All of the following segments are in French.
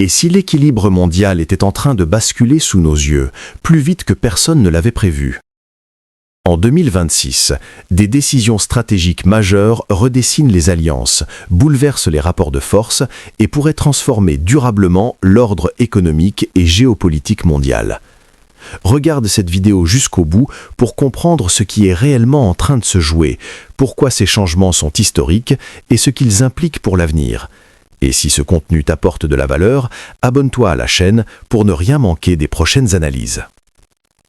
Et si l'équilibre mondial était en train de basculer sous nos yeux, plus vite que personne ne l'avait prévu? En 2026, des décisions stratégiques majeures redessinent les alliances, bouleversent les rapports de force et pourraient transformer durablement l'ordre économique et géopolitique mondial. Regarde cette vidéo jusqu'au bout pour comprendre ce qui est réellement en train de se jouer, pourquoi ces changements sont historiques et ce qu'ils impliquent pour l'avenir. Et si ce contenu t'apporte de la valeur, abonne-toi à la chaîne pour ne rien manquer des prochaines analyses.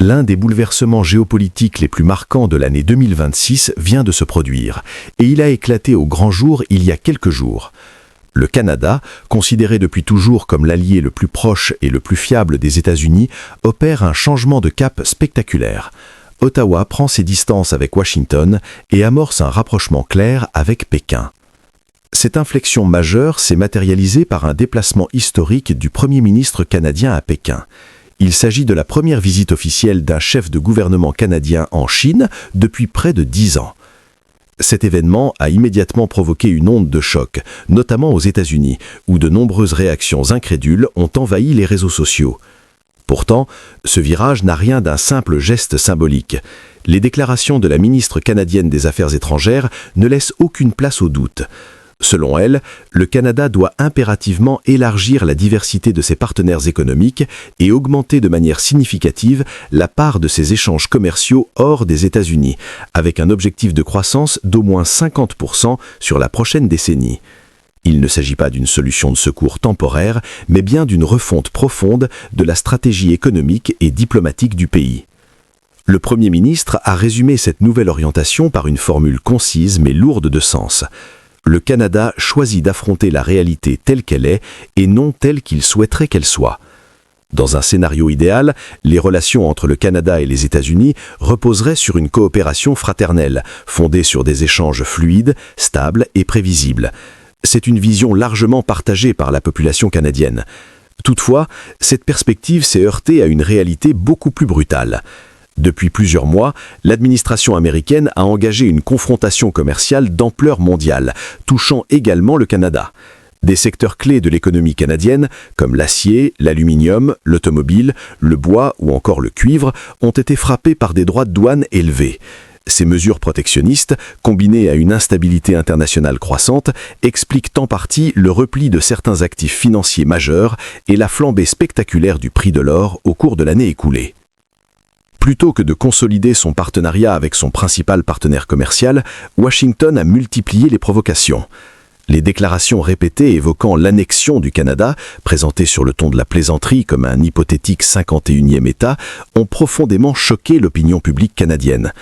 L'un des bouleversements géopolitiques les plus marquants de l'année 2026 vient de se produire, et il a éclaté au grand jour il y a quelques jours. Le Canada, considéré depuis toujours comme l'allié le plus proche et le plus fiable des États-Unis, opère un changement de cap spectaculaire. Ottawa prend ses distances avec Washington et amorce un rapprochement clair avec Pékin. Cette inflexion majeure s'est matérialisée par un déplacement historique du Premier ministre canadien à Pékin. Il s'agit de la première visite officielle d'un chef de gouvernement canadien en Chine depuis près de 10 ans. Cet événement a immédiatement provoqué une onde de choc, notamment aux États-Unis, où de nombreuses réactions incrédules ont envahi les réseaux sociaux. Pourtant, ce virage n'a rien d'un simple geste symbolique. Les déclarations de la ministre canadienne des Affaires étrangères ne laissent aucune place au doute. Selon elle, le Canada doit impérativement élargir la diversité de ses partenaires économiques et augmenter de manière significative la part de ses échanges commerciaux hors des États-Unis, avec un objectif de croissance d'au moins 50% sur la prochaine décennie. Il ne s'agit pas d'une solution de secours temporaire, mais bien d'une refonte profonde de la stratégie économique et diplomatique du pays. Le Premier ministre a résumé cette nouvelle orientation par une formule concise mais lourde de sens. Le Canada choisit d'affronter la réalité telle qu'elle est et non telle qu'il souhaiterait qu'elle soit. Dans un scénario idéal, les relations entre le Canada et les États-Unis reposeraient sur une coopération fraternelle, fondée sur des échanges fluides, stables et prévisibles. C'est une vision largement partagée par la population canadienne. Toutefois, cette perspective s'est heurtée à une réalité beaucoup plus brutale. Depuis plusieurs mois, l'administration américaine a engagé une confrontation commerciale d'ampleur mondiale, touchant également le Canada. Des secteurs clés de l'économie canadienne, comme l'acier, l'aluminium, l'automobile, le bois ou encore le cuivre, ont été frappés par des droits de douane élevés. Ces mesures protectionnistes, combinées à une instabilité internationale croissante, expliquent en partie le repli de certains actifs financiers majeurs et la flambée spectaculaire du prix de l'or au cours de l'année écoulée. Plutôt que de consolider son partenariat avec son principal partenaire commercial, Washington a multiplié les provocations. Les déclarations répétées évoquant l'annexion du Canada, présentées sur le ton de la plaisanterie comme un hypothétique 51e État, ont profondément choqué l'opinion publique canadienne.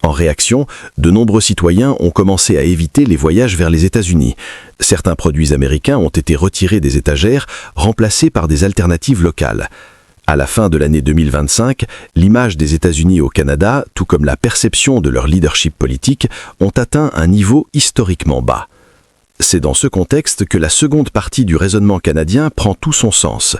En réaction, de nombreux citoyens ont commencé à éviter les voyages vers les États-Unis. Certains produits américains ont été retirés des étagères, remplacés par des alternatives locales. À la fin de l'année 2025, l'image des États-Unis au Canada, tout comme la perception de leur leadership politique, ont atteint un niveau historiquement bas. C'est dans ce contexte que la seconde partie du raisonnement canadien prend tout son sens.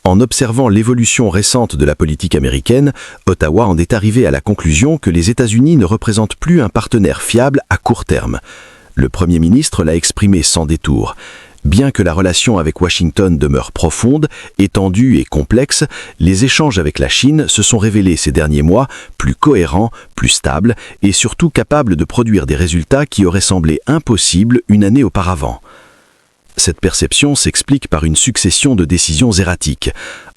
En observant l'évolution récente de la politique américaine, Ottawa en est arrivé à la conclusion que les États-Unis ne représentent plus un partenaire fiable à court terme. Le Premier ministre l'a exprimé sans détour. Bien que la relation avec Washington demeure profonde, étendue et complexe, les échanges avec la Chine se sont révélés ces derniers mois plus cohérents, plus stables et surtout capables de produire des résultats qui auraient semblé impossibles une année auparavant. Cette perception s'explique par une succession de décisions erratiques.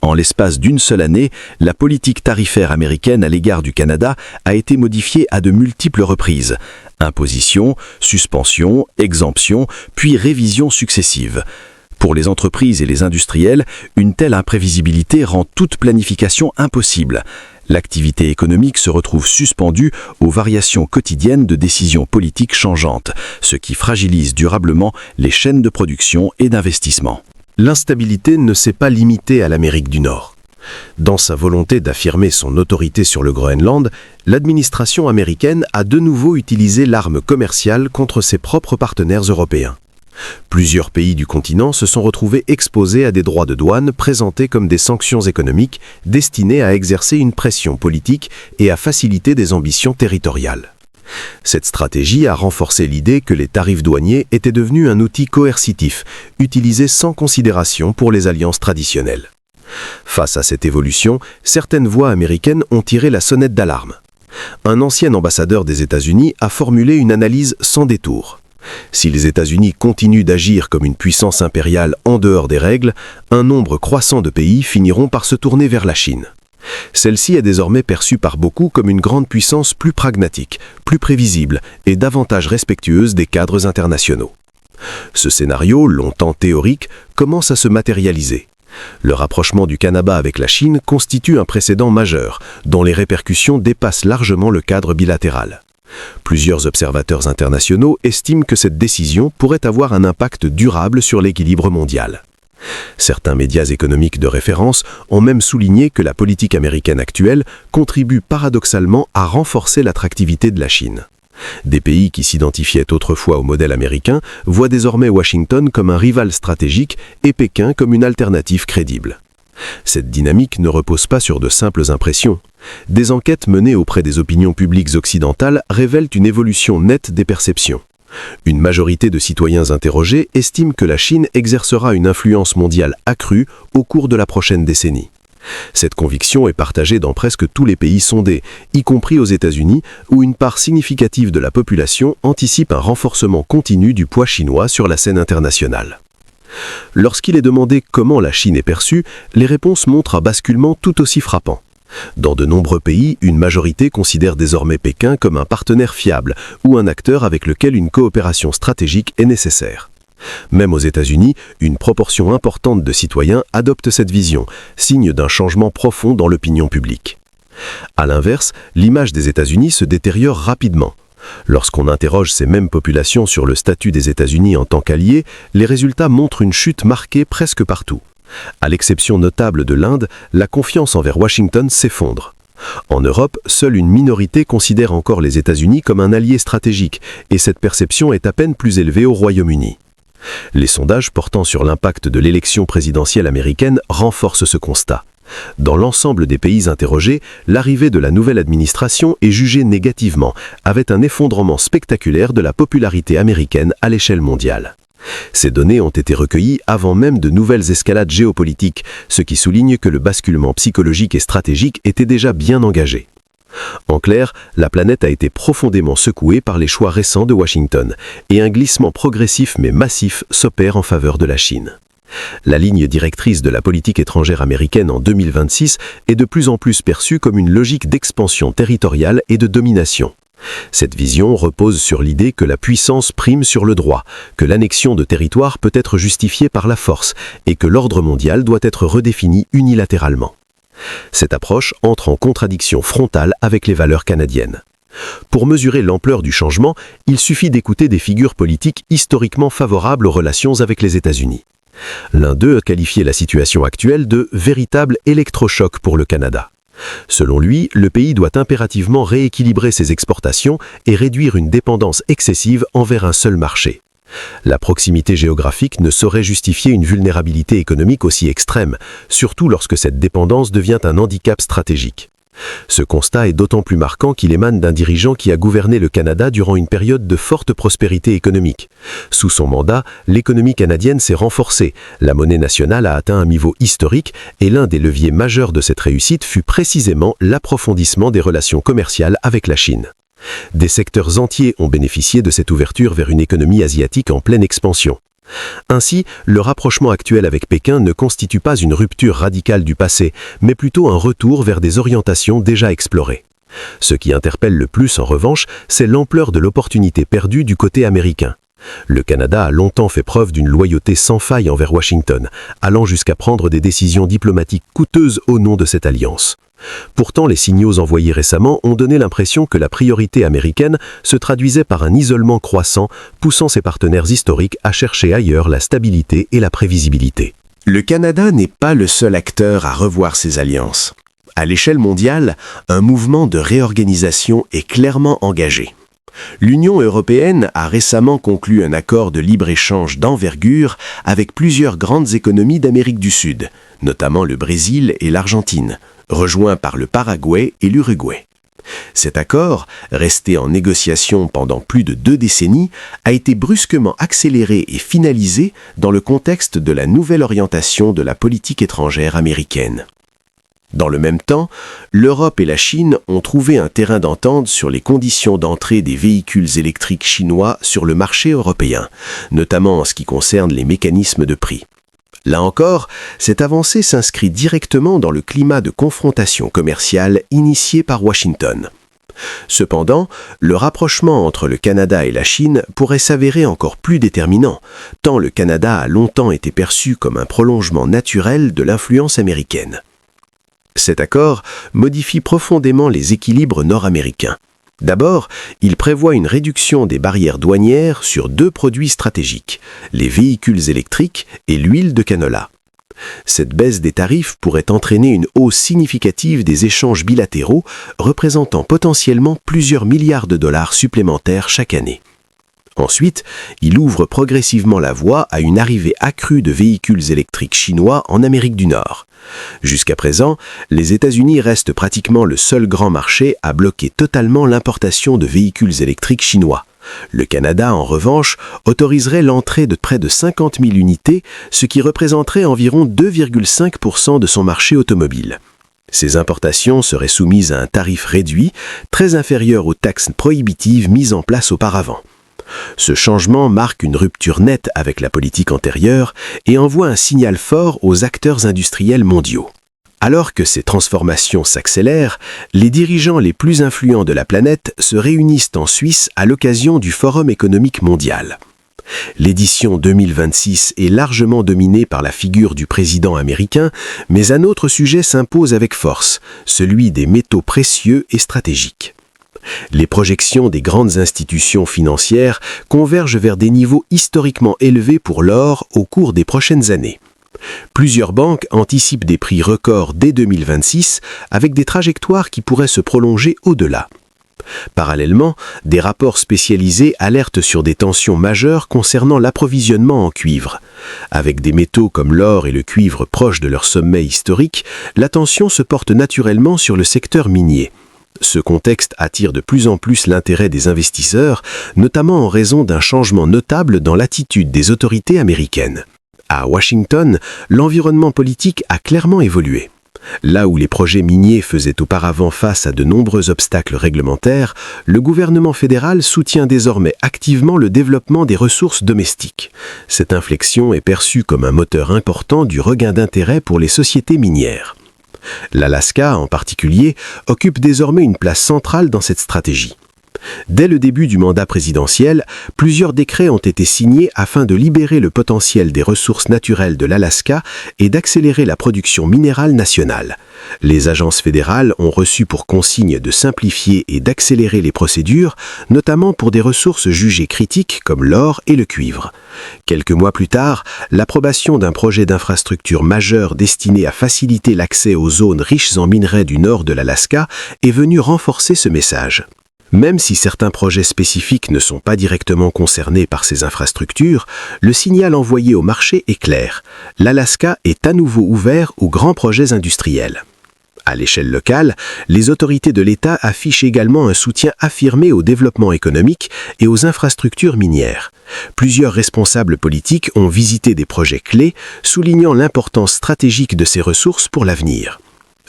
En l'espace d'une seule année, la politique tarifaire américaine à l'égard du Canada a été modifiée à de multiples reprises. Impositions, suspensions, exemptions, puis révisions successives. Pour les entreprises et les industriels, une telle imprévisibilité rend toute planification impossible. L'activité économique se retrouve suspendue aux variations quotidiennes de décisions politiques changeantes, ce qui fragilise durablement les chaînes de production et d'investissement. L'instabilité ne s'est pas limitée à l'Amérique du Nord. Dans sa volonté d'affirmer son autorité sur le Groenland, l'administration américaine a de nouveau utilisé l'arme commerciale contre ses propres partenaires européens. Plusieurs pays du continent se sont retrouvés exposés à des droits de douane présentés comme des sanctions économiques destinées à exercer une pression politique et à faciliter des ambitions territoriales. Cette stratégie a renforcé l'idée que les tarifs douaniers étaient devenus un outil coercitif, utilisé sans considération pour les alliances traditionnelles. Face à cette évolution, certaines voix américaines ont tiré la sonnette d'alarme. Un ancien ambassadeur des États-Unis a formulé une analyse sans détour. Si les États-Unis continuent d'agir comme une puissance impériale en dehors des règles, un nombre croissant de pays finiront par se tourner vers la Chine. Celle-ci est désormais perçue par beaucoup comme une grande puissance plus pragmatique, plus prévisible et davantage respectueuse des cadres internationaux. Ce scénario, longtemps théorique, commence à se matérialiser. Le rapprochement du Canada avec la Chine constitue un précédent majeur, dont les répercussions dépassent largement le cadre bilatéral. Plusieurs observateurs internationaux estiment que cette décision pourrait avoir un impact durable sur l'équilibre mondial. Certains médias économiques de référence ont même souligné que la politique américaine actuelle contribue paradoxalement à renforcer l'attractivité de la Chine. Des pays qui s'identifiaient autrefois au modèle américain voient désormais Washington comme un rival stratégique et Pékin comme une alternative crédible. Cette dynamique ne repose pas sur de simples impressions. Des enquêtes menées auprès des opinions publiques occidentales révèlent une évolution nette des perceptions. Une majorité de citoyens interrogés estiment que la Chine exercera une influence mondiale accrue au cours de la prochaine décennie. Cette conviction est partagée dans presque tous les pays sondés, y compris aux États-Unis, où une part significative de la population anticipe un renforcement continu du poids chinois sur la scène internationale. Lorsqu'il est demandé comment la Chine est perçue, les réponses montrent un basculement tout aussi frappant. Dans de nombreux pays, une majorité considère désormais Pékin comme un partenaire fiable ou un acteur avec lequel une coopération stratégique est nécessaire. Même aux États-Unis, une proportion importante de citoyens adopte cette vision, signe d'un changement profond dans l'opinion publique. À l'inverse, l'image des États-Unis se détériore rapidement. Lorsqu'on interroge ces mêmes populations sur le statut des États-Unis en tant qu'alliés, les résultats montrent une chute marquée presque partout. À l'exception notable de l'Inde, la confiance envers Washington s'effondre. En Europe, seule une minorité considère encore les États-Unis comme un allié stratégique, et cette perception est à peine plus élevée au Royaume-Uni. Les sondages portant sur l'impact de l'élection présidentielle américaine renforcent ce constat. Dans l'ensemble des pays interrogés, l'arrivée de la nouvelle administration est jugée négativement, avec un effondrement spectaculaire de la popularité américaine à l'échelle mondiale. Ces données ont été recueillies avant même de nouvelles escalades géopolitiques, ce qui souligne que le basculement psychologique et stratégique était déjà bien engagé. En clair, la planète a été profondément secouée par les choix récents de Washington, et un glissement progressif mais massif s'opère en faveur de la Chine. La ligne directrice de la politique étrangère américaine en 2026 est de plus en plus perçue comme une logique d'expansion territoriale et de domination. Cette vision repose sur l'idée que la puissance prime sur le droit, que l'annexion de territoire peut être justifiée par la force et que l'ordre mondial doit être redéfini unilatéralement. Cette approche entre en contradiction frontale avec les valeurs canadiennes. Pour mesurer l'ampleur du changement, il suffit d'écouter des figures politiques historiquement favorables aux relations avec les États-Unis. L'un d'eux a qualifié la situation actuelle de « véritable électrochoc pour le Canada ». Selon lui, le pays doit impérativement rééquilibrer ses exportations et réduire une dépendance excessive envers un seul marché. La proximité géographique ne saurait justifier une vulnérabilité économique aussi extrême, surtout lorsque cette dépendance devient un handicap stratégique. Ce constat est d'autant plus marquant qu'il émane d'un dirigeant qui a gouverné le Canada durant une période de forte prospérité économique. Sous son mandat, l'économie canadienne s'est renforcée, la monnaie nationale a atteint un niveau historique et l'un des leviers majeurs de cette réussite fut précisément l'approfondissement des relations commerciales avec la Chine. Des secteurs entiers ont bénéficié de cette ouverture vers une économie asiatique en pleine expansion. Ainsi, le rapprochement actuel avec Pékin ne constitue pas une rupture radicale du passé, mais plutôt un retour vers des orientations déjà explorées. Ce qui interpelle le plus, en revanche, c'est l'ampleur de l'opportunité perdue du côté américain. Le Canada a longtemps fait preuve d'une loyauté sans faille envers Washington, allant jusqu'à prendre des décisions diplomatiques coûteuses au nom de cette alliance. Pourtant, les signaux envoyés récemment ont donné l'impression que la priorité américaine se traduisait par un isolement croissant, poussant ses partenaires historiques à chercher ailleurs la stabilité et la prévisibilité. Le Canada n'est pas le seul acteur à revoir ses alliances. À l'échelle mondiale, un mouvement de réorganisation est clairement engagé. L'Union européenne a récemment conclu un accord de libre-échange d'envergure avec plusieurs grandes économies d'Amérique du Sud, notamment le Brésil et l'Argentine, rejoints par le Paraguay et l'Uruguay. Cet accord, resté en négociation pendant plus de 2 décennies, a été brusquement accéléré et finalisé dans le contexte de la nouvelle orientation de la politique étrangère américaine. Dans le même temps, l'Europe et la Chine ont trouvé un terrain d'entente sur les conditions d'entrée des véhicules électriques chinois sur le marché européen, notamment en ce qui concerne les mécanismes de prix. Là encore, cette avancée s'inscrit directement dans le climat de confrontation commerciale initié par Washington. Cependant, le rapprochement entre le Canada et la Chine pourrait s'avérer encore plus déterminant, tant le Canada a longtemps été perçu comme un prolongement naturel de l'influence américaine. Cet accord modifie profondément les équilibres nord-américains. D'abord, il prévoit une réduction des barrières douanières sur 2 produits stratégiques, les véhicules électriques et l'huile de canola. Cette baisse des tarifs pourrait entraîner une hausse significative des échanges bilatéraux, représentant potentiellement plusieurs milliards de dollars supplémentaires chaque année. Ensuite, il ouvre progressivement la voie à une arrivée accrue de véhicules électriques chinois en Amérique du Nord. Jusqu'à présent, les États-Unis restent pratiquement le seul grand marché à bloquer totalement l'importation de véhicules électriques chinois. Le Canada, en revanche, autoriserait l'entrée de près de 50 000 unités, ce qui représenterait environ 2,5% de son marché automobile. Ces importations seraient soumises à un tarif réduit, très inférieur aux taxes prohibitives mises en place auparavant. Ce changement marque une rupture nette avec la politique antérieure et envoie un signal fort aux acteurs industriels mondiaux. Alors que ces transformations s'accélèrent, les dirigeants les plus influents de la planète se réunissent en Suisse à l'occasion du Forum économique mondial. L'édition 2026 est largement dominée par la figure du président américain, mais un autre sujet s'impose avec force, celui des métaux précieux et stratégiques. Les projections des grandes institutions financières convergent vers des niveaux historiquement élevés pour l'or au cours des prochaines années. Plusieurs banques anticipent des prix records dès 2026 avec des trajectoires qui pourraient se prolonger au-delà. Parallèlement, des rapports spécialisés alertent sur des tensions majeures concernant l'approvisionnement en cuivre. Avec des métaux comme l'or et le cuivre proches de leur sommet historique, l'attention se porte naturellement sur le secteur minier. Ce contexte attire de plus en plus l'intérêt des investisseurs, notamment en raison d'un changement notable dans l'attitude des autorités américaines. À Washington, l'environnement politique a clairement évolué. Là où les projets miniers faisaient auparavant face à de nombreux obstacles réglementaires, le gouvernement fédéral soutient désormais activement le développement des ressources domestiques. Cette inflexion est perçue comme un moteur important du regain d'intérêt pour les sociétés minières. L'Alaska, en particulier, occupe désormais une place centrale dans cette stratégie. Dès le début du mandat présidentiel, plusieurs décrets ont été signés afin de libérer le potentiel des ressources naturelles de l'Alaska et d'accélérer la production minérale nationale. Les agences fédérales ont reçu pour consigne de simplifier et d'accélérer les procédures, notamment pour des ressources jugées critiques comme l'or et le cuivre. Quelques mois plus tard, l'approbation d'un projet d'infrastructure majeur destiné à faciliter l'accès aux zones riches en minerais du nord de l'Alaska est venue renforcer ce message. Même si certains projets spécifiques ne sont pas directement concernés par ces infrastructures, le signal envoyé au marché est clair. L'Alaska est à nouveau ouvert aux grands projets industriels. À l'échelle locale, les autorités de l'État affichent également un soutien affirmé au développement économique et aux infrastructures minières. Plusieurs responsables politiques ont visité des projets clés, soulignant l'importance stratégique de ces ressources pour l'avenir.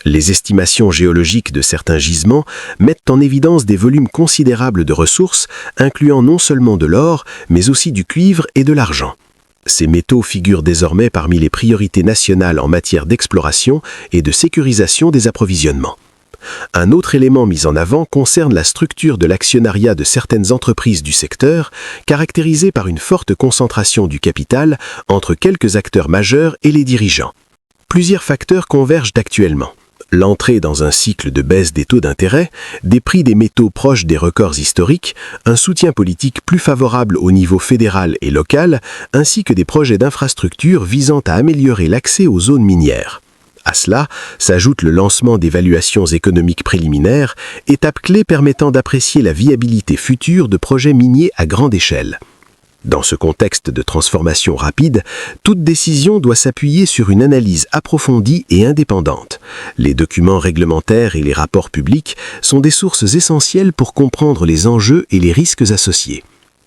Les estimations géologiques de certains gisements mettent en évidence des volumes considérables de ressources, incluant non seulement de l'or, mais aussi du cuivre et de l'argent. Ces métaux figurent désormais parmi les priorités nationales en matière d'exploration et de sécurisation des approvisionnements. Un autre élément mis en avant concerne la structure de l'actionnariat de certaines entreprises du secteur, caractérisée par une forte concentration du capital entre quelques acteurs majeurs et les dirigeants. Plusieurs facteurs convergent actuellement. L'entrée dans un cycle de baisse des taux d'intérêt, des prix des métaux proches des records historiques, un soutien politique plus favorable au niveau fédéral et local, ainsi que des projets d'infrastructures visant à améliorer l'accès aux zones minières. À cela s'ajoute le lancement d'évaluations économiques préliminaires, étape clé permettant d'apprécier la viabilité future de projets miniers à grande échelle. Dans ce contexte de transformation rapide, toute décision doit s'appuyer sur une analyse approfondie et indépendante. Les documents réglementaires et les rapports publics sont des sources essentielles pour comprendre les enjeux et les risques associés.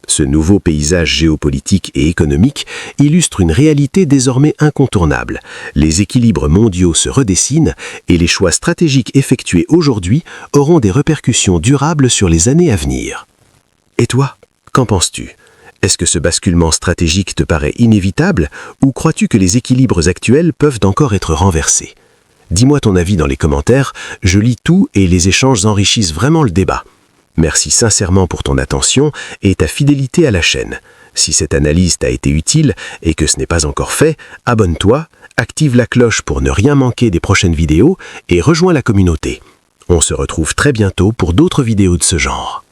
Ce nouveau paysage géopolitique et économique illustre une réalité désormais incontournable. Les équilibres mondiaux se redessinent et les choix stratégiques effectués aujourd'hui auront des répercussions durables sur les années à venir. Et toi, qu'en penses-tu ? Est-ce que ce basculement stratégique te paraît inévitable ou crois-tu que les équilibres actuels peuvent encore être renversés ? Dis-moi ton avis dans les commentaires, je lis tout et les échanges enrichissent vraiment le débat. Merci sincèrement pour ton attention et ta fidélité à la chaîne. Si cette analyse t'a été utile et que ce n'est pas encore fait, abonne-toi, active la cloche pour ne rien manquer des prochaines vidéos et rejoins la communauté. On se retrouve très bientôt pour d'autres vidéos de ce genre.